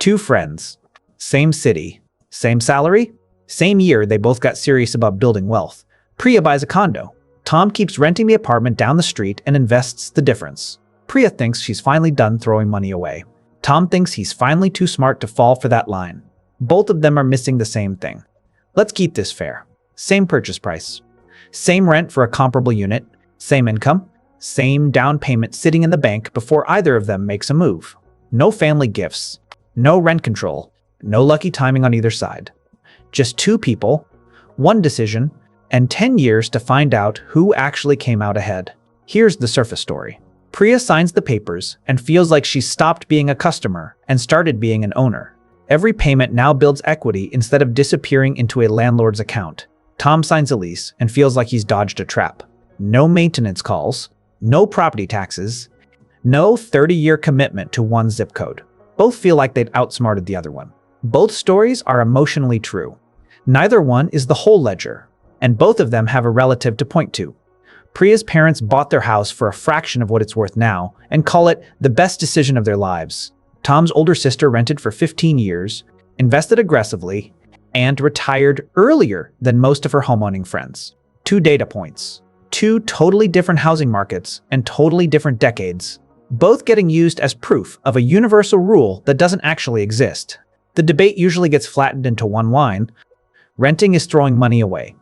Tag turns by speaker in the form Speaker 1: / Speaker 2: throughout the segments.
Speaker 1: Two friends. Same city. Same salary. Same year they both got serious about building wealth. Priya buys a condo. Tom keeps renting the apartment down the street and invests the difference. Priya thinks she's finally done throwing money away. Tom thinks he's finally too smart to fall for that line. Both of them are missing the same thing. Let's keep this fair. Same purchase price. Same rent for a comparable unit. Same income. Same down payment sitting in the bank before either of them makes a move. No family gifts. No rent control. No lucky timing on either side. Just two people, one decision, and 10 years to find out who actually came out ahead. Here's the surface story. Priya signs the papers and feels like she's stopped being a customer and started being an owner. Every payment now builds equity instead of disappearing into a landlord's account. Tom signs a lease and feels like he's dodged a trap. No maintenance calls, no property taxes, no 30-year commitment to one zip code. Both feel like they'd outsmarted the other one. Both stories are emotionally true. Neither one is the whole ledger, and both of them have a relative to point to. Priya's parents bought their house for a fraction of what it's worth now and call it the best decision of their lives. Tom's older sister rented for 15 years, invested aggressively, and retired earlier than most of her homeowning friends. Two data points. Two totally different housing markets and totally different decades, both getting used as proof of a universal rule that doesn't actually exist. The debate usually gets flattened into one line. Renting is throwing money away.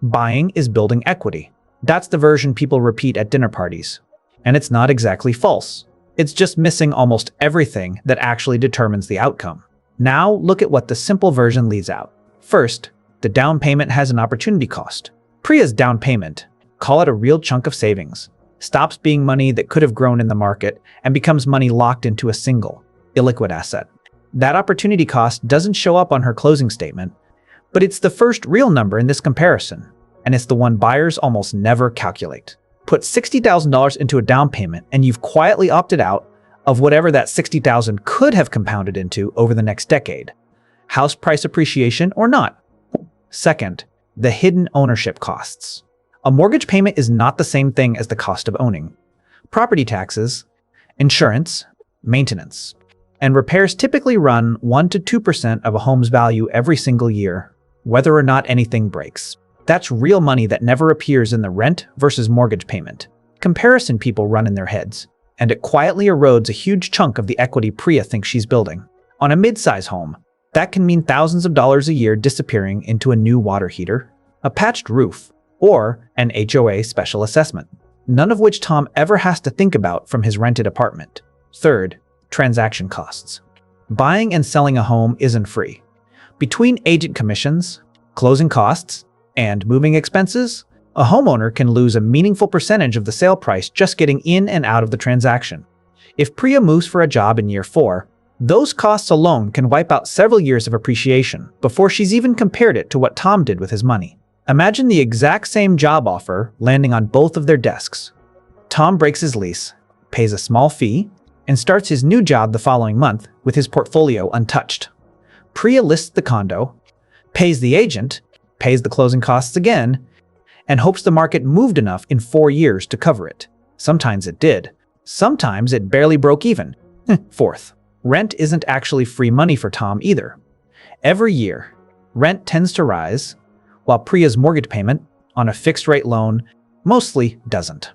Speaker 1: Buying is building equity. That's the version people repeat at dinner parties. And it's not exactly false. It's just missing almost everything that actually determines the outcome. Now look at what the simple version leaves out. First, the down payment has an opportunity cost. Priya's down payment, call it a real chunk of savings, stops being money that could have grown in the market and becomes money locked into a single, illiquid asset. That opportunity cost doesn't show up on her closing statement, but it's the first real number in this comparison, and it's the one buyers almost never calculate. Put $60,000 into a down payment and you've quietly opted out of whatever that $60,000 could have compounded into over the next decade. House price appreciation or not. Second, the hidden ownership costs. A mortgage payment is not the same thing as the cost of owning. Property taxes, insurance, maintenance, and repairs typically run 1 to 2% of a home's value every single year, whether or not anything breaks. That's real money that never appears in the rent versus mortgage payment comparison people run in their heads, and it quietly erodes a huge chunk of the equity Priya thinks she's building. On a mid-size home, that can mean thousands of dollars a year disappearing into a new water heater, a patched roof, or an HOA special assessment, none of which Tom ever has to think about from his rented apartment. Third, transaction costs. Buying and selling a home isn't free. Between agent commissions, closing costs, and moving expenses, a homeowner can lose a meaningful percentage of the sale price just getting in and out of the transaction. If Priya moves for a job in year 4, those costs alone can wipe out several years of appreciation before she's even compared it to what Tom did with his money. Imagine the exact same job offer landing on both of their desks. Tom breaks his lease, pays a small fee, and starts his new job the following month with his portfolio untouched. Priya lists the condo, pays the agent, pays the closing costs again, and hopes the market moved enough in 4 years to cover it. Sometimes it did. Sometimes it barely broke even. Fourth, rent isn't actually free money for Tom either. Every year, rent tends to rise, while Priya's mortgage payment on a fixed-rate loan mostly doesn't.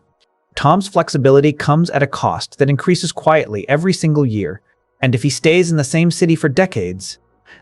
Speaker 1: Tom's flexibility comes at a cost that increases quietly every single year, and if he stays in the same city for decades,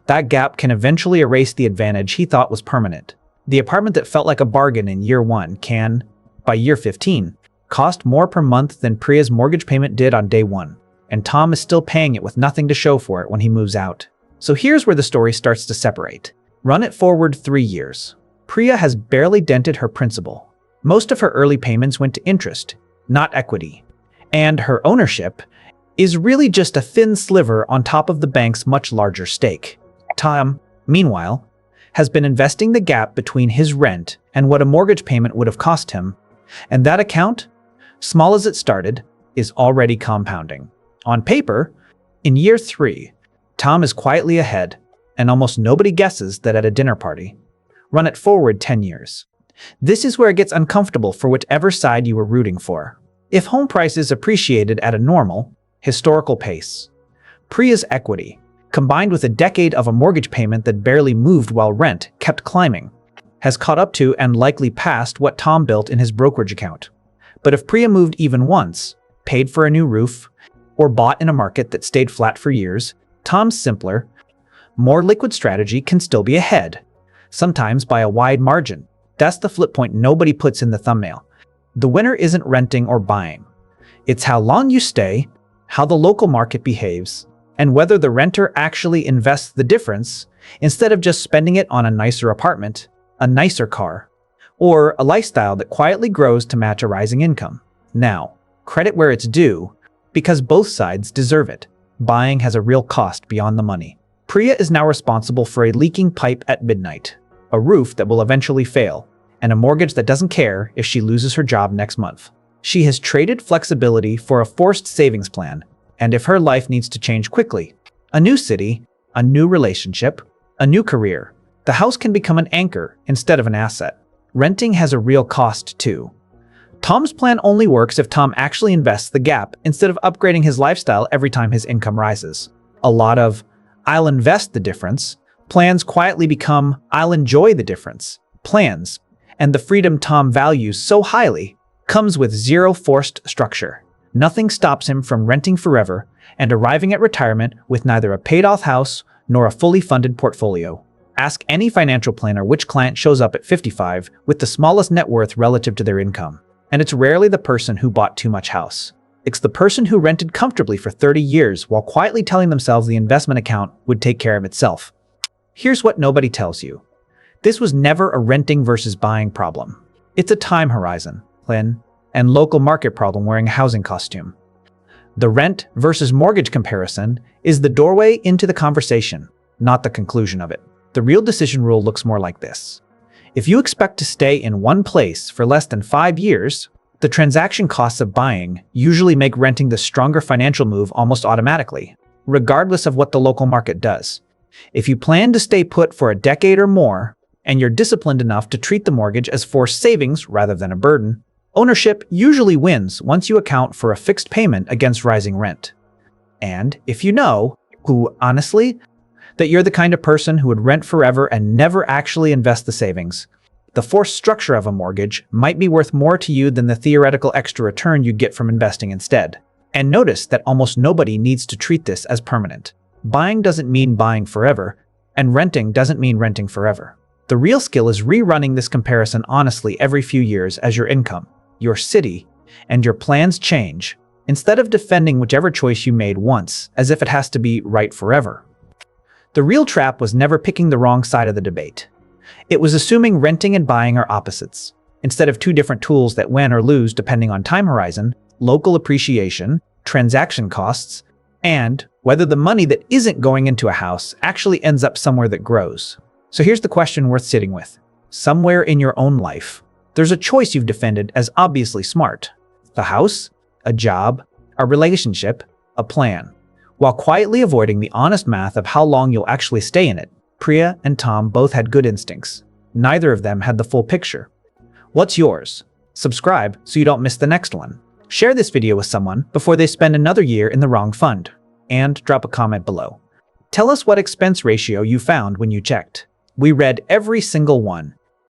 Speaker 1: that gap can eventually erase the advantage he thought was permanent. The apartment that felt like a bargain in year 1 can, by year 15, cost more per month than Priya's mortgage payment did on day 1, and Tom is still paying it with nothing to show for it when he moves out. So here's where the story starts to separate. Run it forward 3 years. Priya has barely dented her principal. Most of her early payments went to interest, not equity, and her ownership is really just a thin sliver on top of the bank's much larger stake. Tom, meanwhile, has been investing the gap between his rent and what a mortgage payment would have cost him, and that account, small as it started, is already compounding. On paper, in year 3, Tom is quietly ahead, and almost nobody guesses that at a dinner party. Run it forward 10 years. This is where it gets uncomfortable for whichever side you were rooting for. If home prices appreciated at a normal, historical pace, Priya's equity, combined with a decade of a mortgage payment that barely moved while rent kept climbing, has caught up to and likely passed what Tom built in his brokerage account. But if Priya moved even once, paid for a new roof, or bought in a market that stayed flat for years, Tom's simpler, more liquid strategy can still be ahead, sometimes by a wide margin. That's the flip point nobody puts in the thumbnail. The winner isn't renting or buying. It's how long you stay, how the local market behaves, and whether the renter actually invests the difference instead of just spending it on a nicer apartment, a nicer car, or a lifestyle that quietly grows to match a rising income. Now, credit where it's due, because both sides deserve it. Buying has a real cost beyond the money. Priya is now responsible for a leaking pipe at midnight, a roof that will eventually fail, and a mortgage that doesn't care if she loses her job next month. She has traded flexibility for a forced savings plan, and if her life needs to change quickly, a new city, a new relationship, a new career, the house can become an anchor instead of an asset. Renting has a real cost too. Tom's plan only works if Tom actually invests the gap instead of upgrading his lifestyle every time his income rises. A lot of "I'll invest the difference" plans quietly become "I'll enjoy the difference" plans, and the freedom Tom values so highly comes with zero forced structure. Nothing stops him from renting forever and arriving at retirement with neither a paid-off house nor a fully funded portfolio. Ask any financial planner which client shows up at 55 with the smallest net worth relative to their income. And it's rarely the person who bought too much house. It's the person who rented comfortably for 30 years while quietly telling themselves the investment account would take care of itself. Here's what nobody tells you. This was never a renting versus buying problem. It's a time horizon, and local market problem wearing a housing costume. The rent versus mortgage comparison is the doorway into the conversation, not the conclusion of it. The real decision rule looks more like this. If you expect to stay in one place for less than 5 years, the transaction costs of buying usually make renting the stronger financial move almost automatically, regardless of what the local market does. If you plan to stay put for a decade or more, and you're disciplined enough to treat the mortgage as forced savings rather than a burden, ownership usually wins once you account for a fixed payment against rising rent. And if you know, honestly, that you're the kind of person who would rent forever and never actually invest the savings, the forced structure of a mortgage might be worth more to you than the theoretical extra return you get from investing instead. And notice that almost nobody needs to treat this as permanent. Buying doesn't mean buying forever, and renting doesn't mean renting forever. The real skill is rerunning this comparison honestly every few years as your income, your city, and your plans change, instead of defending whichever choice you made once as if it has to be right forever. The real trap was never picking the wrong side of the debate. It was assuming renting and buying are opposites, instead of two different tools that win or lose depending on time horizon, local appreciation, transaction costs, and whether the money that isn't going into a house actually ends up somewhere that grows. So here's the question worth sitting with. Somewhere in your own life, there's a choice you've defended as obviously smart. A house, a job, a relationship, a plan. While quietly avoiding the honest math of how long you'll actually stay in it, Priya and Tom both had good instincts. Neither of them had the full picture. What's yours? Subscribe so you don't miss the next one. Share this video with someone before they spend another year in the wrong fund. And drop a comment below. Tell us what expense ratio you found when you checked. We read every single one,